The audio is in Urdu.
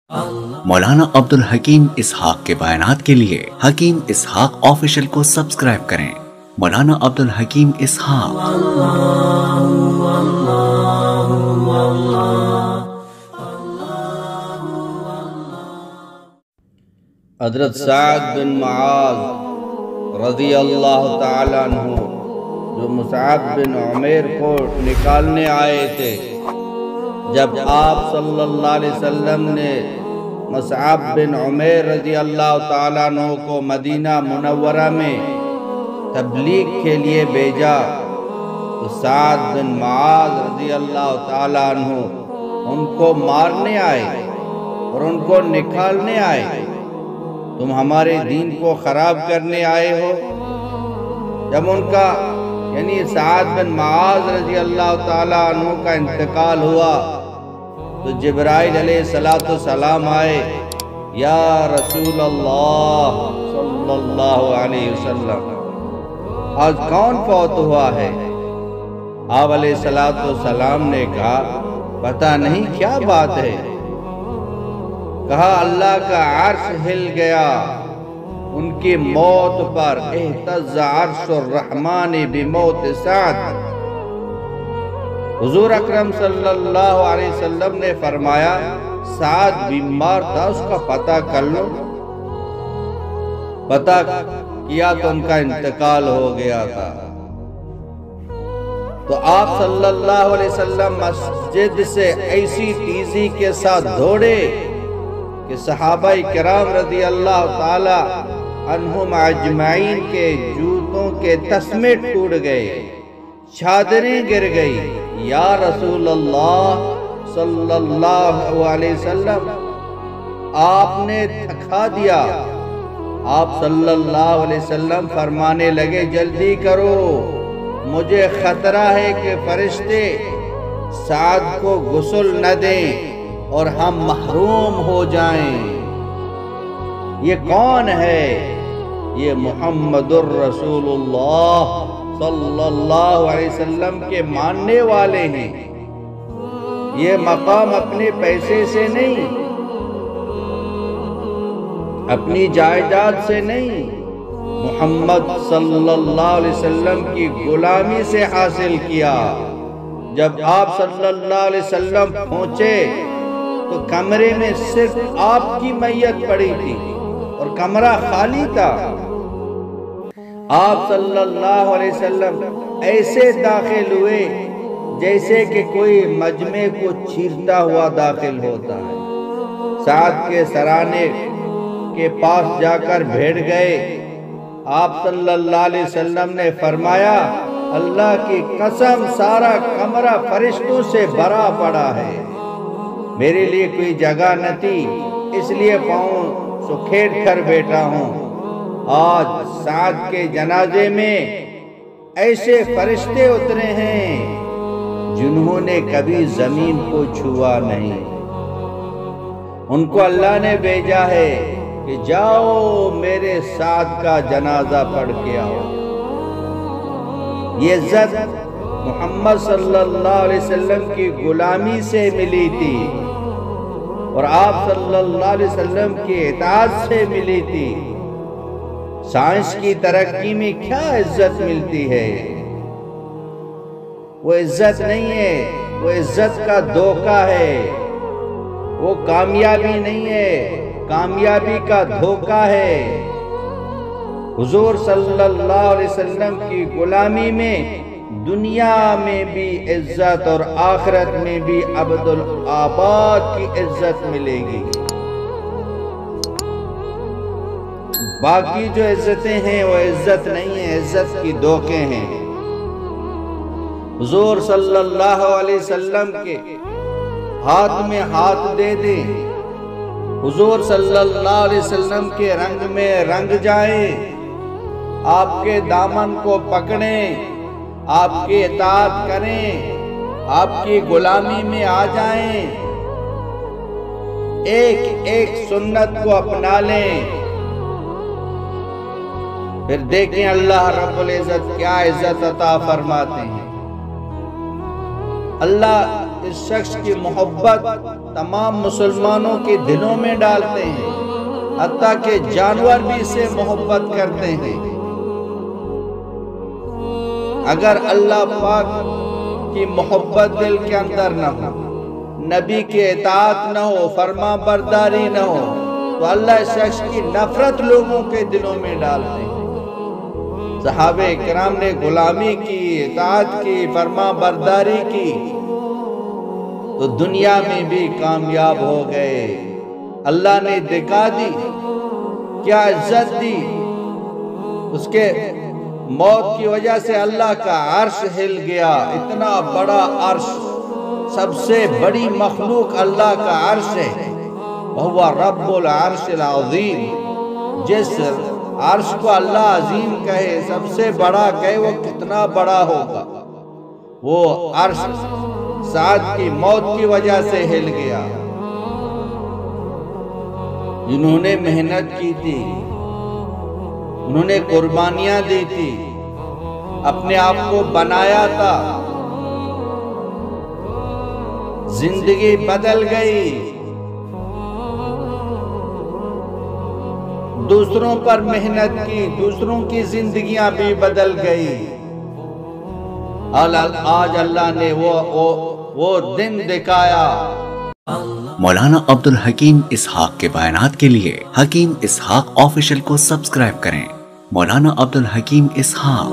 مولانا عبدالحکیم اسحاق کے بیانات کے لیے حکیم اسحاق آفیشل کو سبسکرائب کریں۔ مولانا عبدالحکیم اسحاق۔ حضرت سعد بن معاذ رضی اللہ تعالیٰ عنہ جو مصعب بن عمیر کو نکالنے آئے تھے، جب آپ صلی اللہ علیہ وسلم نے مصعب بن عمیر رضی اللہ تعالیٰ عنہ کو مدینہ منورہ میں تبلیغ کے لیے بھیجا تو سعد بن معاذ رضی اللہ تعالیٰ عنہ ان کو مارنے آئے اور ان کو نکالنے آئے۔ تم ہمارے دین کو خراب کرنے آئے ہو۔ جب ان کا یعنی سعد بن معاذ رضی اللہ تعالیٰ عنہ کا انتقال ہوا تو جبرائیل علیہ السلام آئے، یا رسول اللہ صلی اللہ علیہ وسلم، آج کون فوت ہوا ہے؟ آپ علیہ السلام نے کہا پتہ نہیں کیا بات ہے۔ کہا اللہ کا عرش ہل گیا ان کی موت پر، اہتز عرش الرحمن بموت سعد۔ حضور اکرم صلی اللہ علیہ وسلم نے فرمایا سعد بیمار تھا، اس کا پتہ کر لو۔ پتہ کیا تو ان کا انتقال ہو گیا تھا۔ تو آپ صلی اللہ علیہ وسلم مسجد سے ایسی تیزی کے ساتھ دوڑے کہ صحابہ کرام رضی اللہ تعالی عنہم اجمعین کے جوتوں کے تسمے ٹوٹ گئے، چادریں گر گئی۔ یا رسول اللہ صلی اللہ علیہ وسلم، آپ نے تھکا دیا۔ آپ صلی اللہ علیہ وسلم فرمانے لگے جلدی کرو، مجھے خطرہ ہے کہ فرشتے سعد کو غسل نہ دیں اور ہم محروم ہو جائیں۔ یہ کون ہے؟ یہ محمد الرسول اللہ صلی اللہ علیہ وسلم کے ماننے والے ہیں۔ یہ مقام اپنے پیسے سے نہیں، اپنی جائیداد سے نہیں، محمد صلی اللہ علیہ وسلم کی غلامی سے حاصل کیا۔ جب آپ صلی اللہ علیہ وسلم پہنچے تو کمرے میں صرف آپ کی میت پڑی تھی اور کمرہ خالی تھا۔ آپ صلی اللہ علیہ وسلم ایسے داخل ہوئے جیسے کہ کوئی مجمع کو چیرتا ہوا داخل ہوتا ہے۔ سعد کے سرانے کے پاس جا کر بیٹھ گئے۔ آپ صلی اللہ علیہ وسلم نے فرمایا اللہ کی قسم سارا کمرہ فرشتوں سے بھرا پڑا ہے، میرے لیے کوئی جگہ نہ تھی، اس لیے پاؤں سکھیڑ کر بیٹھا ہوں۔ آج سعد کے جنازے میں ایسے فرشتے اترے ہیں جنہوں نے کبھی زمین کو چھوا نہیں۔ ان کو اللہ نے بھیجا ہے کہ جاؤ میرے سعد کا جنازہ پڑھ کے آؤ۔ یہ عزت محمد صلی اللہ علیہ وسلم کی غلامی سے ملی تھی اور آپ صلی اللہ علیہ وسلم کی اطاعت سے ملی تھی۔ سائنس کی ترقی میں کیا عزت ملتی ہے؟ وہ عزت نہیں ہے، وہ عزت کا دھوکہ ہے۔ وہ کامیابی نہیں ہے، کامیابی کا دھوکہ ہے۔ حضور صلی اللہ علیہ وسلم کی غلامی میں دنیا میں بھی عزت اور آخرت میں بھی عبدالآباد کی عزت ملے گی۔ باقی جو عزتیں ہیں وہ عزت نہیں ہیں، عزت کی دھوکے ہیں۔ حضور صلی اللہ علیہ وسلم کے ہاتھ میں ہاتھ دے دیں، حضور صلی اللہ علیہ وسلم کے رنگ میں رنگ جائیں، آپ کے دامن کو پکڑیں، آپ کی اطاعت کریں، آپ کی غلامی میں آ جائیں، ایک ایک سنت کو اپنا لیں، پھر دیکھیں اللہ رب العزت کیا عزت عطا فرماتے ہیں۔ اللہ اس شخص کی محبت تمام مسلمانوں کے دلوں میں ڈالتے ہیں، حتیٰ کہ جانور بھی اسے محبت کرتے ہیں۔ اگر اللہ پاک کی محبت دل کے اندر نہ ہو، نبی کی اطاعت نہ ہو، فرما برداری نہ ہو، تو اللہ اس شخص کی نفرت لوگوں کے دلوں میں ڈالتے ہیں۔ صحابہ کرام نے غلامی کی، اطاعت کی، فرما برداری کی تو دنیا میں بھی کامیاب ہو گئے۔ اللہ نے دکھا دی، کیا عزت دی، اس کے موت کی وجہ سے اللہ کا عرش ہل گیا۔ اتنا بڑا عرش، سب سے بڑی مخلوق اللہ کا عرش ہے، وَهُوَ رَبُّ الْعَرْشِ الْعَظِيمِ۔ جس عرش کو اللہ عظیم کہے، سب سے بڑا کہے، وہ کتنا بڑا ہوگا۔ وہ عرش سعد کی موت کی وجہ سے ہل گیا۔ جنہوں نے محنت کی تھی، انہوں نے قربانیاں دی تھی، اپنے آپ کو بنایا تھا، زندگی بدل گئی۔ دوسروں پر محنت کی، دوسروں کی زندگیاں بھی بدل گئی۔ آج اللہ نے وہ دن دکھایا۔ مولانا عبد الحکیم اسحاق کے بیانات کے لیے حکیم اسحاق آفیشل کو سبسکرائب کریں۔ مولانا عبد الحکیم اسحاق